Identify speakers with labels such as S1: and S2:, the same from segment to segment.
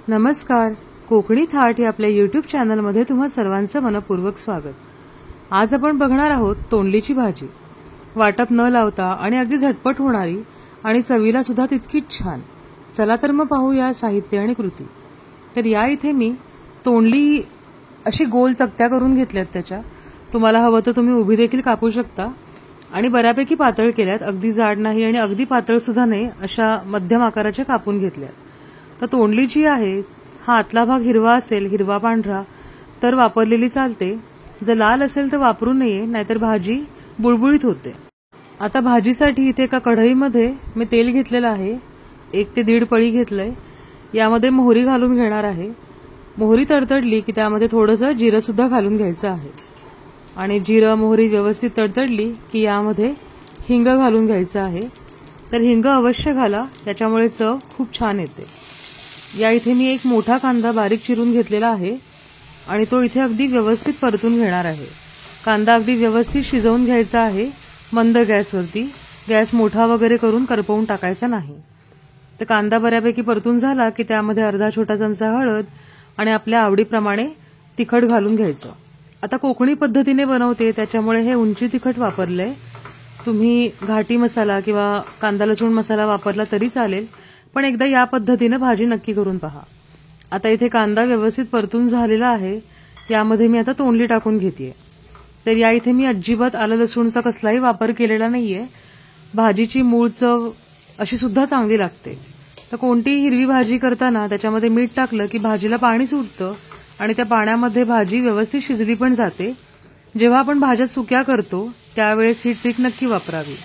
S1: नमस्कार, कोकणी थाट या आपल्या यूट्यूब चॅनलमध्ये तुम्हा सर्वांचं मनपूर्वक स्वागत। आज आपण बघणार आहोत तोंडलीची भाजी। वाटप न लावता आणि अगदी झटपट होणारी आणि चवीला सुद्धा तितकीच छान। चला तर मग पाहूया साहित्य आणि कृती। तर या इथे मी तोंडली अशी गोल चकत्या करून घेतल्यात। त्याच्या तुम्हाला हवं तर तुम्ही उभी देखील कापू शकता आणि बऱ्यापैकी पातळ केल्यात, अगदी जाड नाही आणि अगदी पातळ सुद्धा नाही, अशा मध्यम आकाराच्या कापून घेतल्यात। तर तोंडली जी आहे, हा आतला भाग हिरवा असेल, हिरवा पांढरा तर वापरलेली चालते। जर लाल असेल तर वापरू नये, नाहीतर भाजी बुळबुळीत होते। आता भाजीसाठी इथे एका कढईमध्ये मी तेल घेतलेलं आहे, 1 ते 1.5 पळी घेतलंय। यामध्ये मोहरी घालून घेणार आहे। मोहरी तडतडली की त्यामध्ये थोडंसं जिरं सुद्धा घालून घ्यायचं आहे आणि जिरं मोहरी व्यवस्थित तडतडली की यामध्ये हिंग घालून घ्यायचं आहे। तर हिंग अवश्य घाला, त्याच्यामुळे चव खूप छान येते। या इथे मी एक मोठा कांदा बारीक चिरून घेतलेला आहे आणि तो इथे अगदी व्यवस्थित परतून घेणार आहे। कांदा अगदी व्यवस्थित शिजवून घ्यायचा आहे मंद गॅसवरती। गॅस मोठा वगैरे करून करपवून टाकायचा नाही। तर कांदा बऱ्यापैकी परतून झाला की त्यामध्ये अर्धा छोटा चमचा हळद आणि आपल्या आवडीप्रमाणे तिखट घालून घ्यायचं। आता कोकणी पद्धतीने बनवते त्याच्यामुळे हे उंची तिखट वापरलंय। तुम्ही घाटी मसाला किंवा कांदा लसूण मसाला वापरला तरी चालेल, पण एकदा या पद्धतीने भाजी नक्की करून पहा। आता इथे कांदा व्यवस्थित परतून झालेला आहे, यामध्ये मी आता तोंडली टाकून घेतेय। तर या इथे मी अजिबात आलं लसूणचा कसलाही वापर केलेला नाहीये। भाजीची मूळ चव अशी सुद्धा चांगली लागते। तर कोणतीही हिरवी भाजी करताना त्याच्यामध्ये मीठ टाकलं की भाजीला पाणी सुटतं आणि त्या पाण्यामध्ये भाजी व्यवस्थित शिजली पण जाते। जेव्हा आपण भाज्या सुक्या करतो त्यावेळेस ही ट्रिक नक्की वापरावी।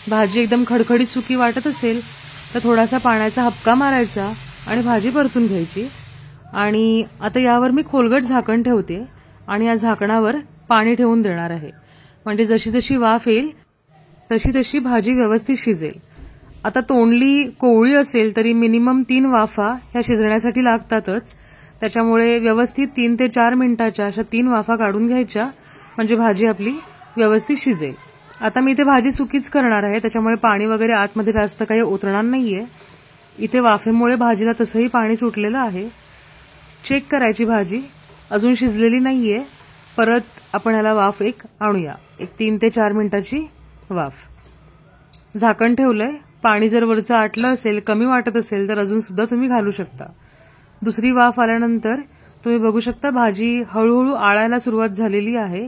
S1: भाजी एकदम खडखडीत सुकी वाटत असेल तर थोडासा पाण्याचा हपका मारायचा आणि भाजी परतून घ्यायची। आणि आता यावर मी खोलगट झाकण ठेवते आणि या झाकणावर पाणी ठेवून देणार आहे, म्हणजे जशी जशी वाफ येईल तशी तशी भाजी व्यवस्थित शिजेल। आता तोंडली कोवळी असेल तरी मिनिमम 3 वाफा ह्या शिजण्यासाठी लागतातच, त्याच्यामुळे व्यवस्थित 3 ते 4 मिनिटाच्या अशा 3 वाफा काढून घ्यायच्या, म्हणजे भाजी आपली व्यवस्थित शिजेल। आता मी इथे भाजी सुकीच करणार आहे, त्याच्यामुळे पाणी वगैरे आतमध्ये जास्त काही ओतणार नाहीये। इथे वाफेमुळे भाजीला तसंही पाणी सुटलेलं आहे। चेक करायची भाजी अजून शिजलेली नाहीये, परत आपण याला वाफ एक आणूया, एक 3 ते 4 मिनिटाची वाफ। झाकण ठेवलंय। पाणी जर वरचं आटलं असेल, कमी वाटत असेल तर अजून सुद्धा तुम्ही घालू शकता। दुसरी वाफ आल्यानंतर तुम्ही बघू शकता भाजी हळूहळू आळायला सुरुवात झालेली आहे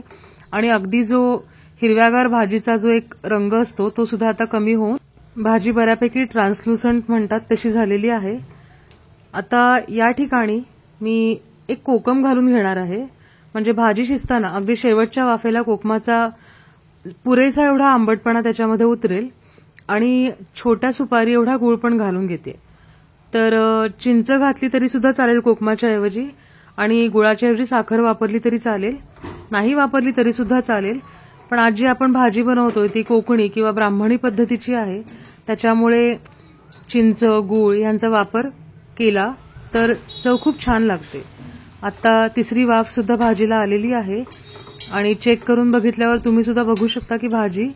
S1: आणि अगदी जो हिरव्यागार भाजीचा जो एक रंग असतो तो सुद्धा आता कमी होऊन भाजी बऱ्यापैकी ट्रान्सलुसंट म्हणतात तशी झालेली आहे। आता या ठिकाणी मी एक कोकम घालून घेणार आहे, म्हणजे भाजी शिजताना अगदी शेवटच्या वाफेला कोकमाचा पुरेसा एवढा आंबटपणा त्याच्यामध्ये उतरेल। आणि छोट्या सुपारी एवढा गूळ पण घालून घेते। तर चिंच घातली तरी सुद्धा चालेल कोकमाच्या ऐवजी, आणि गुळाच्या ऐवजी साखर वापरली तरी चालेल, नाही वापरली तरी सुद्धा चालेल। पण आज जी आपण भाजी बनवतोय ती कोकणी किंवा ब्राह्मणी पद्धतीची आहे, त्याच्यामुळे चिंच गूळ यांचा वापर केला तर चव खूप छान लागते। आता तिसरी वाफ सुद्धा भाजीला आलेली आहे आणि चेक करून बघितल्यावर तुम्ही सुद्धा बघू शकता की भाजी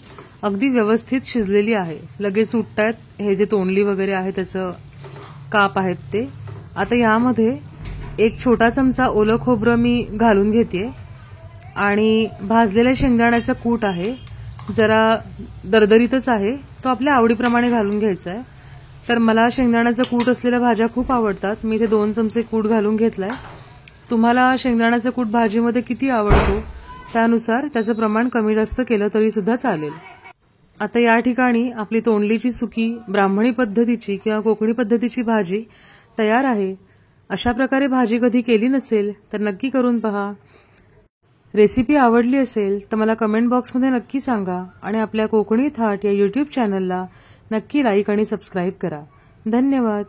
S1: अगदी व्यवस्थित शिजलेली आहे। लगेच सुटतायत हे जे तोंडली वगैरे आहे त्याचं काप आहेत ते। आता यामध्ये एक छोटा चमचा ओलं खोबरं मी घालून घेतेय आणि भाजलेल्या शेंगदाण्याचा कूट आहे, जरा दरदरीतच आहे, तो आपल्या आवडीप्रमाणे घालून घ्यायचा आहे। तर मला शेंगदाण्याचा कूट असलेल्या भाज्या खूप आवडतात, मी इथे 2 चमचे कूट घालून घेतलाय। तुम्हाला शेंगदाण्याचा कूट भाजीमध्ये किती आवडतो त्यानुसार त्याचं प्रमाण कमी जास्त केलं तरी सुद्धा चालेल। आता या ठिकाणी आपली तोंडलीची सुकी ब्राह्मणी पद्धतीची किंवा कोकणी पद्धतीची भाजी तयार आहे। अशा प्रकारे भाजी कधी केली नसेल तर नक्की करून पहा। रेसिपी आवडली असेल तर मला कमेंट बॉक्समध्ये नक्की सांगा आणि आपल्या कोकणी थाट या यूट्यूब चॅनलला नक्की लाईक आणि सबस्क्राईब करा। धन्यवाद।